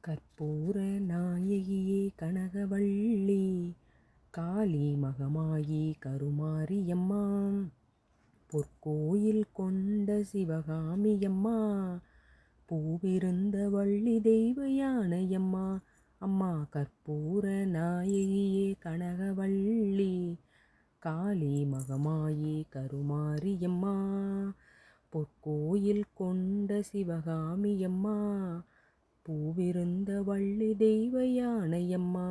கற்பூர நாயகியே கனகவள்ளி, காளி மகமாயி கருமாரியம்மா, பொற்கோயில் கொண்ட சிவகாமியம்மா, பூவிருந்த வள்ளி தெய்வ யானையம்மா. அம்மா கற்பூர நாயகியே கனகவள்ளி, காளி மகமாயி கருமாரியம்மா, பொற்கோயில் கொண்ட சிவகாமியம்மா, பூவிருந்த வள்ளி தெய்வ யானையம்மா.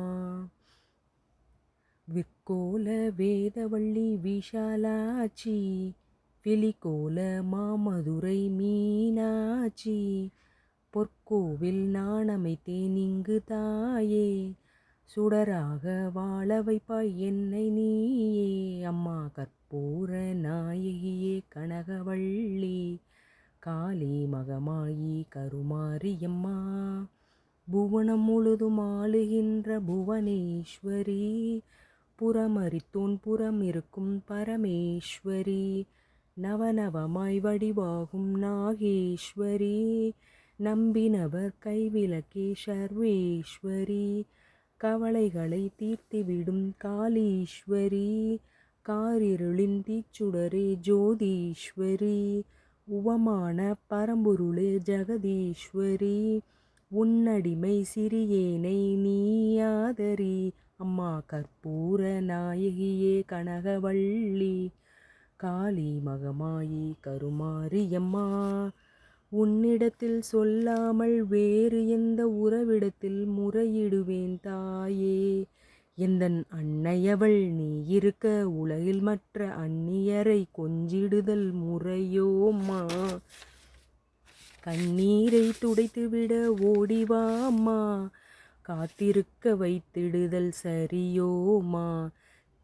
விற்கோல வேதவள்ளி விஷாலாட்சி, வெளிக்கோல மாமதுரை மீனாட்சி, பொற்கோவில் நானமைத்தேன் இங்கு தாயே, சுடராக வாழ வைப்பாய் என்னை நீயே. அம்மா கற்பூர நாயகியே கனகவள்ளி, காளி மகமாயி கருமாரியம்மா, புவனம் முழுதும் ஆளுகின்ற புவனேஸ்வரி, புறமரித்தோன் புறமிருக்கும் பரமேஸ்வரி, நவநவமாய் வடிவாகும் நாகேஸ்வரி, நம்பினவர் கைவிளக்கே சர்வேஸ்வரி, கவலைகளை தீர்த்திவிடும் காளீஸ்வரி, காரிருளின் தீச்சுடரே ஜோதீஸ்வரி, உவமான பரம்பொருளே ஜெகதீஸ்வரி, உன்னடிமை சிறியேனை நீயாதரி. அம்மா கற்பூர நாயகியே கனகவள்ளி, காளி மகமாயி கருமாரியம்மா, உன்னிடத்தில் சொல்லாமல் வேறு எந்த உறவிடத்தில் முறையிடுவேன் தாயே, எந்தன் அன்னையவள் நீ இருக்க உலகில் மற்ற அந்நியரை கொஞ்சிடுதல் முறையோம்மா, கண்ணீரை துடைத்துவிட ஓடிவா அம்மா, காத்திருக்க வைத்திடுதல் சரியோம்மா,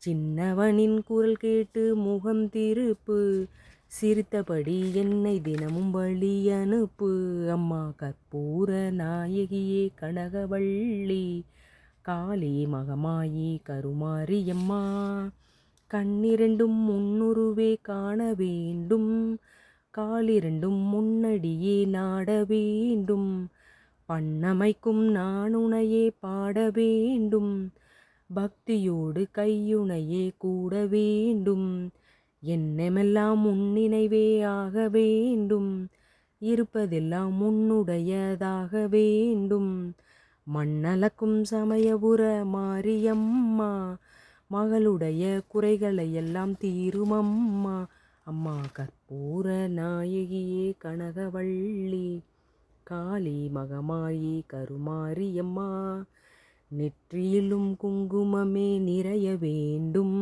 சின்னவனின் குரல் கேட்டு முகம் திருப்பு, சிரித்தபடி என்னை தினமும் வழி அனுப்பு. அம்மா கற்பூர நாயகியே கனகவள்ளி, காளி மகமாயி கருமாரியம்மா, கண்ணிரண்டும் முன்னுருவே காண வேண்டும், காலிரண்டும் முன்னடியே நாட வேண்டும், பண்ணமைக்கும் நானுனையே பாட வேண்டும், பக்தியோடு கையுனையே கூட வேண்டும், எண்ணமெல்லாம் உன்னினைவே ஆக வேண்டும், இருப்பதெல்லாம் உன்னுடையதாக வேண்டும், மண்ணளக்கும் சமயபுர மாரியம்மா, மகளுடைய குறைகளையெல்லாம் தீருமம்மா. அம்மா கற்பூர நாயகியே கனகவள்ளி, காளி மகமாயி கருமாரியம்மா, நெற்றியிலும் குங்குமமே நிறைய வேண்டும்,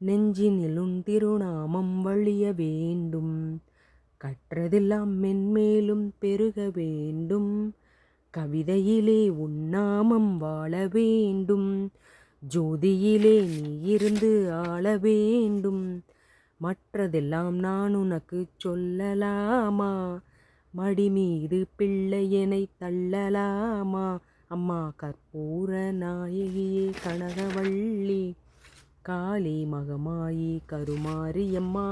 நெஞ்சினிலும் திருநாமம் வழிய வேண்டும், கற்றதெல்லாம் மென்மேலும் பெருக வேண்டும், கவிதையிலே உன்னாமம் வாழ வேண்டும், ஜோதியிலே நீ இருந்து ஆள வேண்டும், மற்றதெல்லாம் நான் உனக்கு சொல்லலாமா, மடிமீது பிள்ளையனை தள்ளலாமா. அம்மா கற்பூர நாயகியே கனகவள்ளி, காளி மகமாயி கருமாரியம்மா,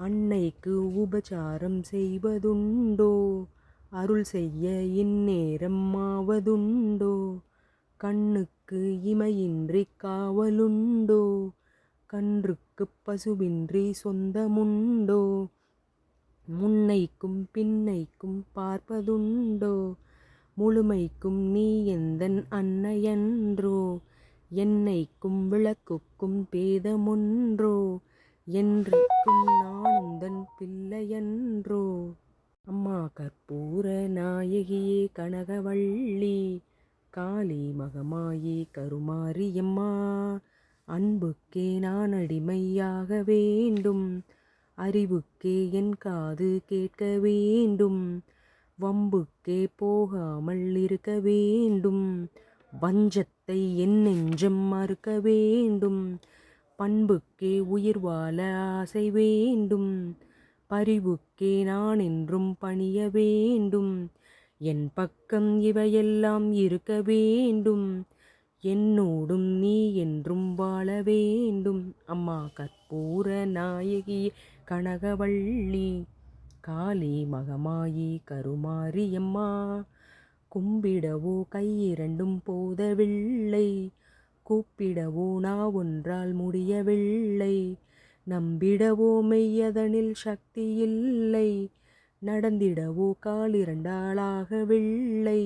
அன்னைக்கு உபசாரம் செய்வதுண்டோ, அருள் செய்ய இந்நேரம் ஆவதுண்டோ, கண்ணுக்கு இமையின்றி காவலுண்டோ, கன்றுக்கு பசுவின்றி சொந்தமுண்டோ, முன்னைக்கும் பின்னைக்கும் பார்ப்பதுண்டோ, முழுமைக்கும் நீ எந்தன் அன்னையன்றோ, என்னைக்கும் விளக்குக்கும் பேதமொன்றோ, என்றைக்கும் நானுந்தன் பிள்ளையன்றோ. அம்மா கற்பூர நாயகியே கனகவள்ளி, காளி மகமாயி கருமாரியம்மா, அன்புக்கே நான் அடிமையாக வேண்டும், அறிவுக்கே என் காது கேட்க வேண்டும், வம்புக்கே போகாமல் இருக்க வேண்டும், வஞ்சத்தை என் நெஞ்சம் மறுக்க வேண்டும், பண்புக்கே உயிர் வாழ ஆசை வேண்டும், பரிவுக்கே நான் என்றும் பணிய வேண்டும், என் பக்கம் இவையெல்லாம் இருக்க வேண்டும், என்னோடும் நீ என்றும் வாழ வேண்டும். அம்மா கற்பூர நாயகி கனகவள்ளி, காளி மகமாயி கருமாரியம்மா, கும்பிடவோ கையிரண்டும் போதவில்லை, கூப்பிடவோ ஒன்றால் முடியவில்லை, நம்பிடவோ மெய்யதனில் சக்தியில்லை, நடந்திடவோ காலிரண்டாளாகவில்லை,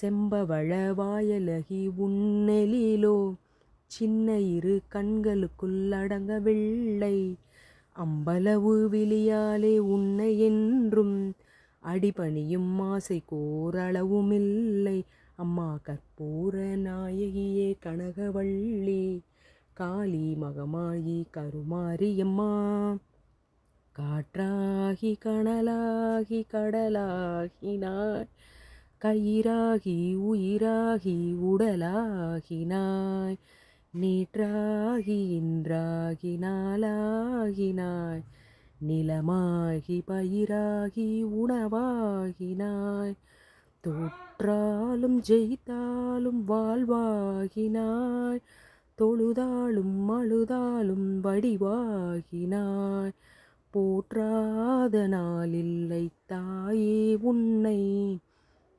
செம்பவள வாயலகி உன்னெழிலோ சின்ன இரு கண்களுக்குள் அடங்கவில்லை, அம்பலவு விழியாலே உன்னை என்றும் அடிபணியும் ஆசைக்கோரளவுமில்லை. அம்மா கற்பூர நாயகியே கனகவள்ளி, காளி மகமாயி கருமாரியம்மா, காற்றாகி கனலாகி கடலாகினாய், கயிறாகி உயிராகி உடலாகினாய், நேற்றாகி இன்றாகி நாளாகினாய், நிலமாகி பயிராகி உணவாகினாய், தோற்றாலும் ஜெயித்தாலும் வாழ்வாகினாய், தொழுதாலும் அழுதாலும் வடிவாகினாய், போற்றாத நாளில்லை தாயே உன்னை,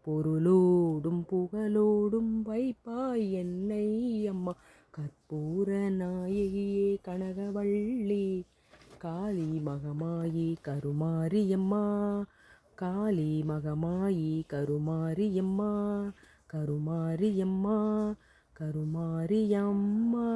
பொருளோடும் புகழோடும் வைப்பாய் என்னை. அம்மா கற்பூர நாயகியே கனகவள்ளி, காளி மகமாயி கருமாரியம்மா, காளி மகமாயி கருமாரியம்மா, கருமாரியம்மா, கருமாரியம்மா.